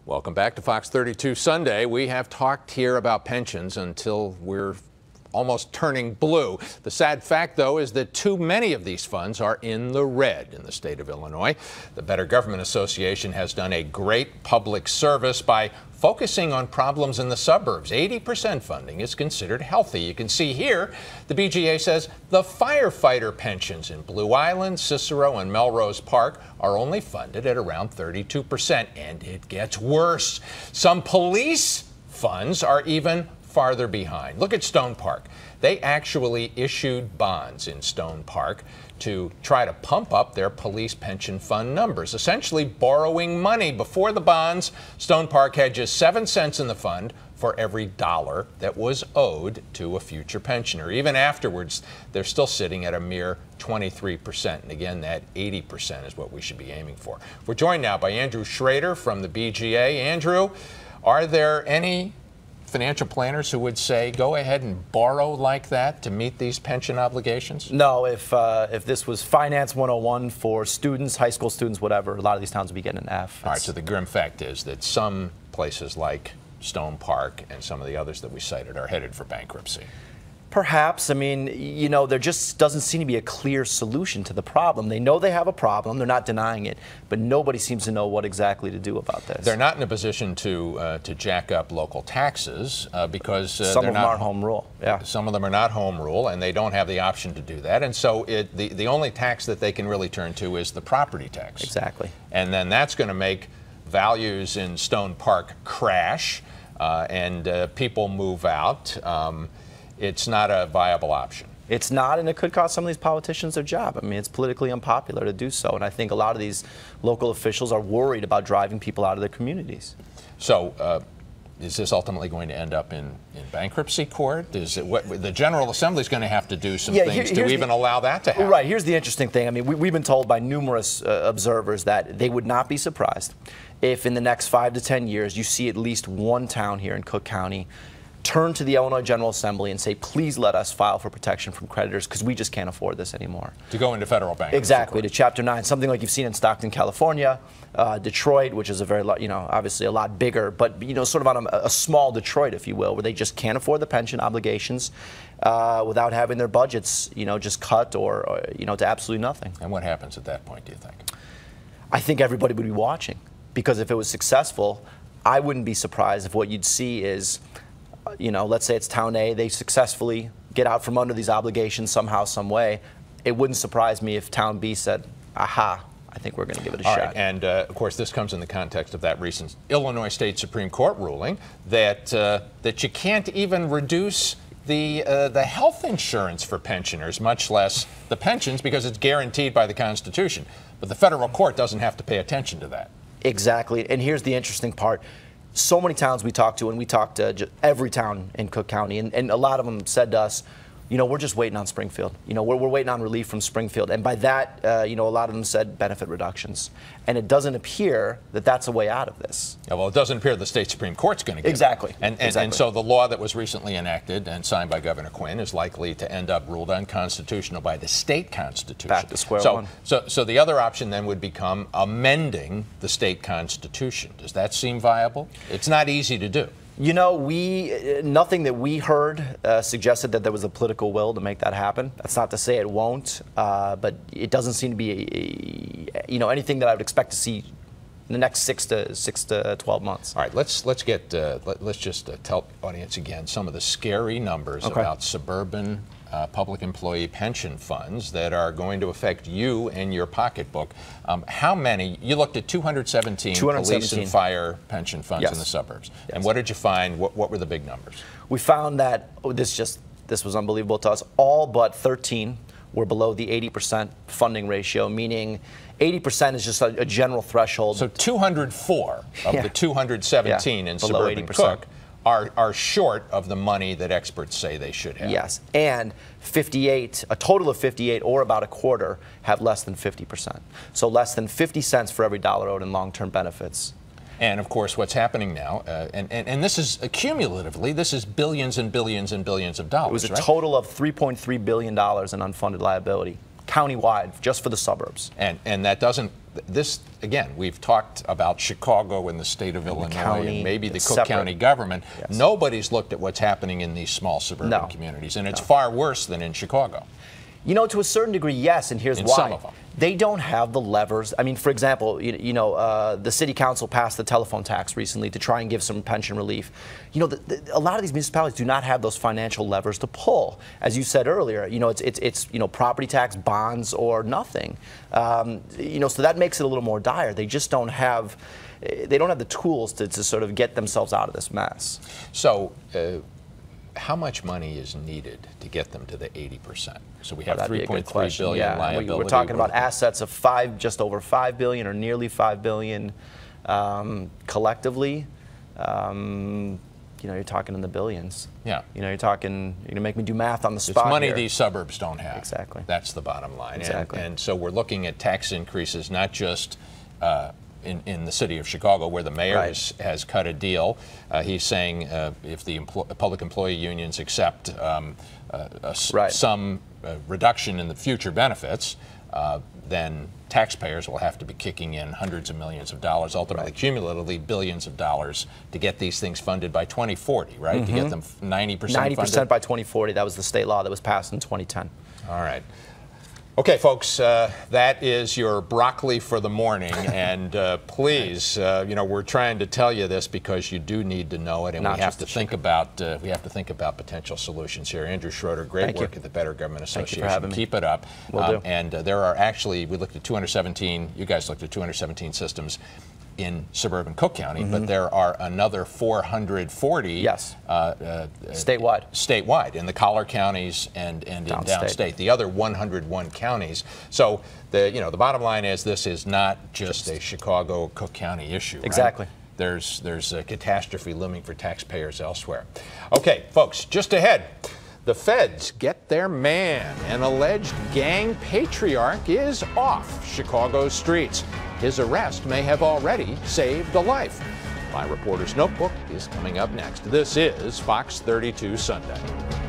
Welcome back to Fox 32 Sunday. We have talked here about pensions until we're almost turning blue. The sad fact, though, is that too many of these funds are in the red in the state of Illinois. The Better Government Association has done a great public service by focusing on problems in the suburbs. 80% funding is considered healthy. You can see here, the BGA says the firefighter pensions in Blue Island, Cicero, and Melrose Park are only funded at around 32%, and it gets worse. Some police funds are even farther behind. Look at Stone Park. They actually issued bonds in Stone Park to try to pump up their police pension fund numbers, essentially borrowing money. Before the bonds, Stone Park had just 7 cents in the fund for every dollar that was owed to a future pensioner. Even afterwards, they're still sitting at a mere 23%. And again, that 80% is what we should be aiming for. We're joined now by Andrew Schroedter from the BGA. Andrew, are there any financial planners who would say go ahead and borrow like that to meet these pension obligations? No, if this was Finance 101 for students, high school students, whatever, a lot of these towns would be getting an F. All right, so the grim fact is that some places like Stone Park and some of the others that we cited are headed for bankruptcy. Perhaps. I mean, you know, there just doesn't seem to be a clear solution to the problem. They know they have a problem. They're not denying it, but nobody seems to know what exactly to do about this. They're not in a position to jack up local taxes because some of them aren't home rule. Yeah. Some of them are not home rule, and they don't have the option to do that. And so the only tax that they can really turn to is the property tax. Exactly. And then that's going to make values in Stone Park crash, and people move out. It's not a viable option. It's not, and it could cost some of these politicians their job. I mean, it's politically unpopular to do so, and I think a lot of these local officials are worried about driving people out of their communities. So, is this ultimately going to end up in bankruptcy court? Is it what the General Assembly is going to have to do some things to even allow that to happen? Right. Here's the interesting thing. I mean, we've been told by numerous observers that they would not be surprised if in the next 5 to 10 years you see at least one town here in Cook County turn to the Illinois General Assembly and say, please let us file for protection from creditors because we just can't afford this anymore. To go into federal bankruptcy. Exactly, to Chapter 9, something like you've seen in Stockton, California, Detroit, which is a very, obviously a lot bigger, but, sort of on a small Detroit, if you will, where they just can't afford the pension obligations without having their budgets, just cut or to absolutely nothing. And what happens at that point, do you think? I think everybody would be watching, because if it was successful, I wouldn't be surprised if what you'd see is, let's say it's Town A, they successfully get out from under these obligations somehow, some way. It wouldn't surprise me if Town B said, aha, I think we're going to give it a shot. Right. And, of course, this comes in the context of that recent Illinois State Supreme Court ruling that that you can't even reduce the health insurance for pensioners, much less the pensions, because it's guaranteed by the Constitution. But the federal court doesn't have to pay attention to that. Exactly. And here's the interesting part. So many towns we talked to, and we talked to every town in Cook County, and a lot of them said to us, we're just waiting on Springfield. We're waiting on relief from Springfield. And by that, a lot of them said benefit reductions. And it doesn't appear that that's a way out of this. Yeah, well, it doesn't appear the state Supreme Court's going to get Exactly. it. And so the law that was recently enacted and signed by Governor Quinn is likely to end up ruled unconstitutional by the state constitution. Back to square one. So the other option then would become amending the state constitution. Does that seem viable? It's not easy to do. Nothing that we heard suggested that there was a political will to make that happen. That's not to say it won't, but it doesn't seem to be anything that I would expect to see in the next 6 to 12 months. All right, let's just tell the audience again some of the scary numbers about suburban public employee pension funds that are going to affect you and your pocketbook. How many? You looked at 217 police and fire pension funds in the suburbs. Yes. And what did you find? What were the big numbers? We found that this was unbelievable to us. All but 13 were below the 80% funding ratio, meaning 80% is just a general threshold. So 204 of the 217 in below suburban 80%. Cook are short of the money that experts say they should have. Yes, and 58, a total of 58, or about a quarter, have less than 50%. So less than 50 cents for every dollar owed in long-term benefits. And of course, what's happening now, and this is cumulatively, this is billions and billions and billions of dollars. It was a total of $3.3 billion in unfunded liability, countywide, just for the suburbs. And that doesn't this, again, we've talked about Chicago and the state of Illinois county, and maybe the Cook separate. County government. Yes. Nobody's looked at what's happening in these small suburban communities, and it's far worse than in Chicago. You know, to a certain degree, yes, and here's In why. some of them. They don't have the levers. I mean, for example, the city council passed the telephone tax recently to try and give some pension relief. You know, a lot of these municipalities do not have those financial levers to pull. As you said earlier, it's property tax, bonds, or nothing. So that makes it a little more dire. They just don't have. They don't have the tools to sort of get themselves out of this mess. So. How much money is needed to get them to the 80%? So we have $3.3 billion liability. We're talking about assets of just over $5 billion or nearly $5 billion collectively. You're talking in the billions. Yeah. You're talking. You're gonna make me do math on the spot. It's money here. these suburbs don't have. Exactly. That's the bottom line. Exactly. And so we're looking at tax increases, not just in the city of Chicago, where the mayor has cut a deal. He's saying if the public employee unions accept some reduction in the future benefits, then taxpayers will have to be kicking in hundreds of millions of dollars, ultimately cumulatively billions of dollars, to get these things funded by 2040, right? To get them 90% funded? 90% by 2040. That was the state law that was passed in 2010. All right. Okay, folks, that is your broccoli for the morning, and please, we're trying to tell you this because you do need to know it, and we have to think about potential solutions here. Andrew Schroedter, great work at the Better Government Association. Thank you for having me. Keep it up. Will do. And there are actually, we looked at 217. You guys looked at 217 systems in suburban Cook County, but there are another 440 statewide in the collar counties and in downstate, the other 101 counties. So the bottom line is this is not just a Chicago Cook County issue. Exactly. Right? There's a catastrophe looming for taxpayers elsewhere. Okay, folks, just ahead. The feds get their man. An alleged gang patriarch is off Chicago's streets. His arrest may have already saved a life. My Reporter's Notebook is coming up next. This is Fox 32 Sunday.